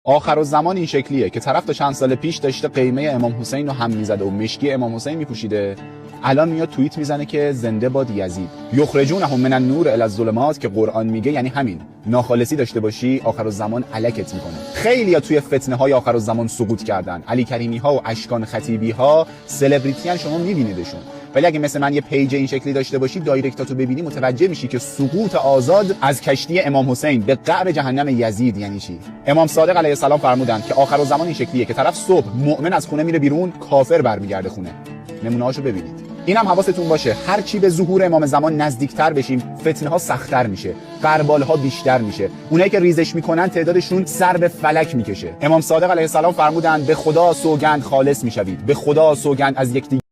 آخرالزمان این شکلیه که طرف تا چند سال پیش داشته قیمه امام حسین رو هم میزده و مشکی امام حسین میپوشیده، الان میاد توییت میزنه که زنده باد یزید. یخرجونهم من النور الی الظلمات که قرآن میگه یعنی همین، ناخالصی داشته باشی آخرالزمان الکت میکنه. خیلیا توی فتنه های آخرالزمان سقوط کردن. علی کریمی ها و اشکان خطیبی ها سلبریتی ان، شما میبینیدشون. ولی اگه مثل من یه پیج این شکلی داشته باشی، دایرکتاتو ببینی، متوجه میشی که سقوط آزاد از کشتی امام حسین به قعر جهنم یزید یعنی چی. امام صادق علیه السلام فرمودند که آخرالزمان این شکلیه که طرف صبح مؤمن از خونه میره بیرون، کافر برمیگرده خونه. نمونه‌هاشو ببینید. اینم حواستون باشه، هر چی به ظهور امام زمان نزدیکتر بشیم، فتنه ها سخت‌تر میشه، غربال ها بیشتر میشه، اونایی که ریزش میکنن تعدادشون سر به فلک میکشه. امام صادق علیه السلام فرمودند به خدا سوگند خالص میشوید، به خدا سوگند از یکدیگر